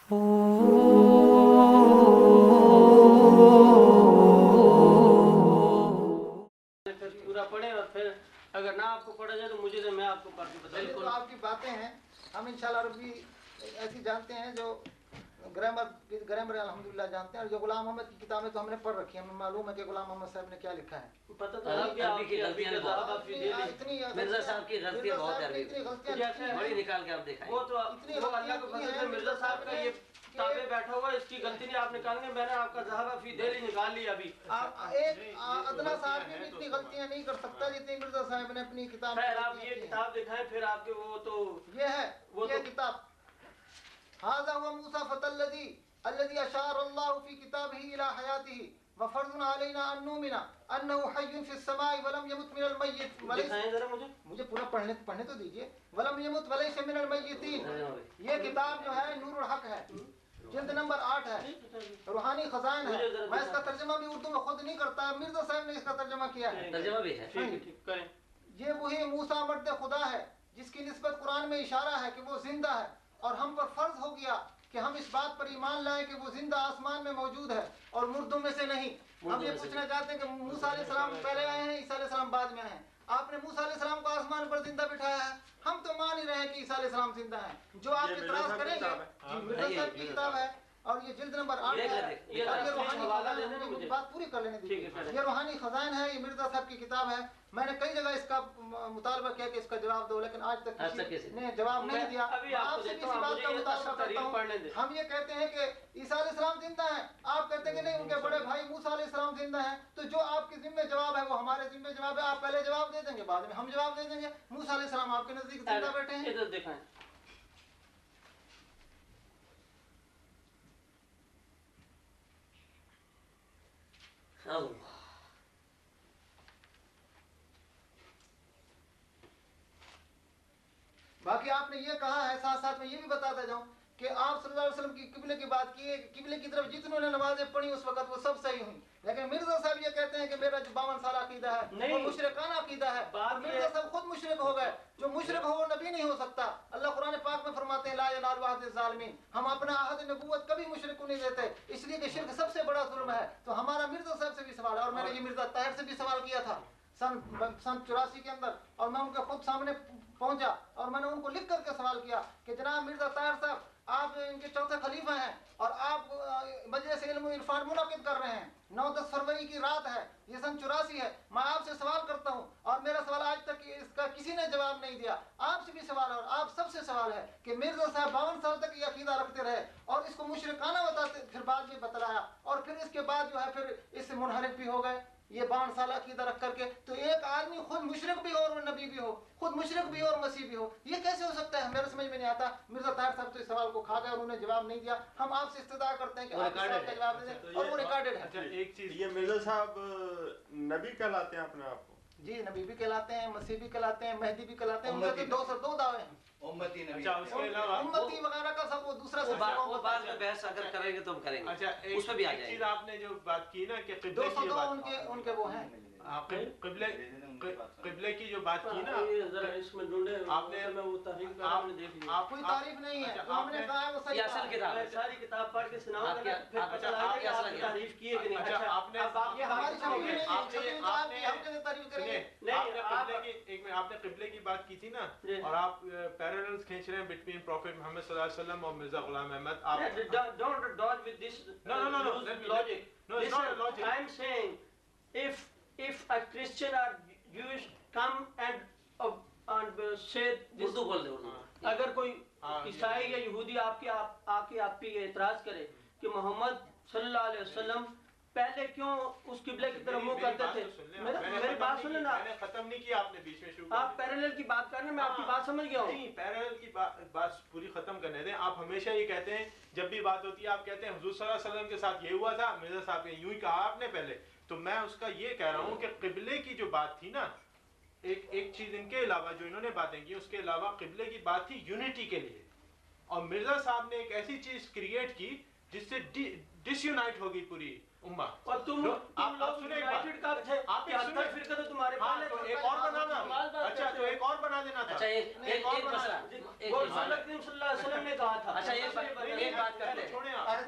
پورا پڑھیں اور پھر اگر نہ آپ کو پڑھا جائے تو مجھے میں آپ کو پڑھ کے بتا بالکل آپ کی باتیں ہیں، ہم انشاءاللہ ربی ایسی جانتے ہیں جو گرامر الحمدللہ جانتے ہیں، اور جو غلام محمد کی کتابیں تو ہم نے پڑھ رکھی ہیں، ہمیں معلوم ہے کہ غلام محمد صاحب نے کیا لکھا ہے. پتہ تو ہے کہ عربی کی غلطیاں مرزا صاحب کی غلطیاں بہت عربی بڑی نکال کے آپ دیکھائیں. وہ تو اللہ کو پسند ہے. مرزا صاحب کا یہ تابع بیٹھا ہوا ہے، اس کی غلطی نہیں آپ نکالیں گے. میں نے آپ کا ذہب فی دہلی نکال لی ابھی. ایک ادنا صاحب بھی اتنی غلطیاں نہیں کر سکتا جتنی مرزا صاحب نے اپنی کتاب میں. خیر آپ یہ کتاب دکھائیں پھر آپ کے وہ تو یہ ہے یہ کتاب هذا هو موسى فتى الذي اشار الله في كتابه الى حياته وفرض علينا ان نؤمن انه حي في السماء ولم يمت من الميت. دکھائیں ذرا مجھے پورا پڑھنے تو دیجیے. ولم يمت وليس من المیتین. یہ کتاب جو ہے نور الحق ہے، جلد نمبر 8 ہے، روحانی خزائن ہے. میں اس کا ترجمہ بھی اردو میں خود نہیں کرتا، مرزا صاحب نے اس کا ترجمہ کیا ہے. ترجمہ بھی ہے. ٹھیک کریں. یہ وہی موسیٰ مرد خدا ہے جس کی نسبت قرآن میں اشارہ ہے کہ وہ زندہ ہے، اور ہم پر فرض ہو گیا کہ ہم اس بات پر ایمان لائیں کہ وہ زندہ آسمان میں موجود ہے اور مردوں میں سے نہیں. ہم یہ پوچھنا چاہتے ہیں کہ موسیٰ علیہ السلام پہلے آئے ہیں، عیسیٰ علیہ السلام بعد میں آئے ہیں. آپ نے موسیٰ علیہ السلام کو آسمان پر زندہ بٹھایا ہے. ہم تو مان ہی رہے ہیں کہ عیسیٰ علیہ السلام زندہ ہیں. جو آپ اعتراض کریں گے مرزا صاحب کی کتاب ہے، اور یہ جلد نمبر 8 ہے. یہ روحانی خزائن، بات پوری کر لینے دیجیے. یہ روحانی خزائن ہے، یہ مرزا صاحب کی کتاب ہے. میں نے کئی جگہ اس کا مطالبہ کیا کہ اس کا جواب دو، لیکن آج تک کسی نے جواب نہیں دیا. آپ سے کسی بات کا مطالبہ کرتا ہوں. ہم یہ کہتے ہیں کہ عیسیٰ علیہ السلام زندہ ہیں، آپ کہتے ہیں کہ نہیں ان کے بڑے بھائی موسیٰ علیہ السلام زندہ ہیں. تو جو آپ کے ذمہ جواب ہے وہ ہمارے ذمہ جواب ہے. آپ پہلے جواب دے دیں گے، بعد میں ہم جواب دے دیں گے. موسیٰ علیہ السلام آپ کے نزدیک زندہ بیٹھے ہیں. ادھر دکھائیں. باقی آپ نے یہ کہا ہے، ساتھ ساتھ میں یہ بھی بتاتا جاؤں کہ آپ صلی اللہ علیہ وسلم کی قبلے کی بات کی ہے، قبلے کی طرف جتنوں نے نمازیں پڑھی اس وقت وہ سب صحیح ہوئی. لیکن مرزا صاحب یہ کہتے ہیں کہ میرا جو 52 سال عقیدہ ہے وہ مشرکانہ عقیدہ ہے. مرزا صاحب خود مشرک ہو گئے. جو مشرک ہو وہ نبی نہیں ہو سکتا. اللہ قرآن پاک میں فرماتے ہیں لا ینال عہد الظالمین. ہم اپنا عہد نبوت کبھی مشرک کو نہیں دیتے، اس لیے کہ شرک سب سے بڑا ظلم ہے. تو ہمارا مرزا صاحب سے بھی سوال ہے، اور میں نے یہ مرزا طاہر سے بھی سوال کیا تھا سن 84 کے اندر، اور میں ان کے خود سامنے پہنچا اور میں نے ان کو لکھ کر کے سوال کیا کہ جناب مرزا طاہر صاحب آپ ان کے چوتھے خلیفہ ہیں اور آپ مجلس علم و عرفان منعقد کر رہے ہیں. 9-10 فروری کی رات ہے، یہ سن 84 ہے. میں آپ سے سوال کرتا ہوں اور میرا سوال آج تک اس کا کسی نے جواب نہیں دیا. آپ سے بھی سوال ہے اور آپ سب سے سوال ہے کہ مرزا صاحب 52 سال تک یہ عقیدہ رکھتے رہے اور اس کو مشرکانہ بتاتے، پھر بعد میں بتلایا، اور پھر اس کے بعد جو ہے پھر اس سے منحرف بھی ہو گئے یہ 52 سال عقیدہ رکھ کر کے. تو ایک آدمی خود مشرک بھی ہو اور نبی بھی ہو، خود مشرک بھی ہو اور مسیح بھی ہو، یہ کیسے ہو سکتا ہے؟ میرے سمجھ میں نہیں آتا. مرزا طاہر صاحب تو اس سوال کو کھا گئے اور انہوں نے جواب نہیں دیا. ہم آپ سے استدعا کرتے ہیں کہ آپ اس سوال کا جواب دے دیں، اور وہ ریکارڈڈ ہے. اچھا ایک چیز، یہ مرزا صاحب نبی کہلاتے ہیں اپنے آپ کو؟ جی نبی بھی کہلاتے ہیں، مسیح بھی کہلاتے ہیں، مہدی بھی کہلاتے ہیں. ان کے تو 202 دعوے ہیں. امتی نبی. اچھا اس کے علاوہ امتی وغیرہ کا سب وہ دوسرا وہ بعد میں بحث اگر کریں گے تو ہم کریں گے. اچھا اس پہ بھی آ ایک جائیں چیز گے. آپ نے جو بات کی نا کہ قبلے کی 202 ان کے وہ ہیں. قبلے کی جو بات کی نا، ذرا اس میں ڈھونڈے آپ نے وہ تحریف کا آپ نے دیکھ لیا. کوئی تعریف نہیں ہے، ہم نے کہا ہے وہ صحیح اصل کتاب ہے. ساری کتاب پڑھ کے سناؤ گا پھر پتہ لگے گا کہ آپ نے تعریف کی ہے کہ نہیں. اچھا آپ نے یہ ہماری شبیر نہیں ہے، ہم کیسے تعریف کریں گے؟ آپ نے قبلے کی بات کی تھی نا، اور آپ پیراللز کھینچ رہے ہیں بٹوین پروفیٹ محمد صلی اللہ علیہ وسلم اور Mirza Ghulam Ahmad. Don't dodge with this logic. Listen, I am saying if a Christian or Jewish come and say this, Urdu بول دے اردو. اگر کوئی عیسائی یا یہودی آپ کے آپ پہ اعتراض کرے کہ محمد صلی اللہ علیہ وسلم پہلے کیوں اس قبلے کی طرف منہ کرتے تھے. میری بات سنیں نا، میں نے ختم نہیں کیا، آپ نے بیچ میں شروع کیا. آپ پیرالل کی بات کر رہے ہیں، میں آپ کی بات سمجھ گیا ہوں. نہیں، پیرالل کی بات پوری ختم کرنے دیں. آپ ہمیشہ یہ کہتے ہیں جب بھی بات ہوتی ہے آپ کہتے ہیں حضور صلی اللہ علیہ وسلم کے ساتھ یہ ہوا تھا، مرزا صاحب نے یوں ہی کہا آپ نے پہلے. تو میں اس کا یہ کہہ رہا ہوں کہ قبلے کی جو بات تھی نا، ایک چیز ان کے علاوہ جو انہوں نے باتیں کی، اس کے علاوہ قبلے کی بات تھی یونٹی کے لیے. اور مرزا صاحب نے ایک ایسی چیز کریٹ کی جس سے ڈس یونائٹ ہوگی پوری امہ. اور تم لوگ یونائٹڈ کب تھے؟ آپ فرقہ تو تمہارے پاس ہے. تو ایک اور بنانا، اچھا تو ایک اور بنا دینا تھا. اچھا ایک مسئلہ صلی اللہ علیہ وسلم نے کہا تھا. اچھا ایک بات کرتے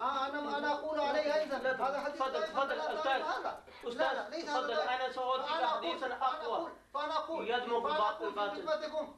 أنا أقول عليه أيضا هذا حديث ضعيف. تفضل أنا سأعطيك حديثا أقوى فأنا أقول يدمغ الباطل بالباطل.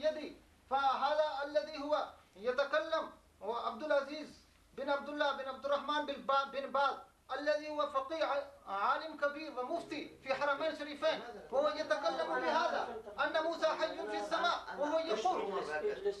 يدي، فهذا الذي هو يتكلم هو عبد العزيز بن عبد الله بن عبد الرحمن بن باز الذي هو فقيه عالم كبير ومفتي في حرمين شريفين، وهو يتكلم بهذا أن موسى حي في السماء، وهو يقول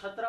17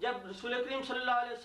جب رسول کریم صلی اللہ علیہ وسلم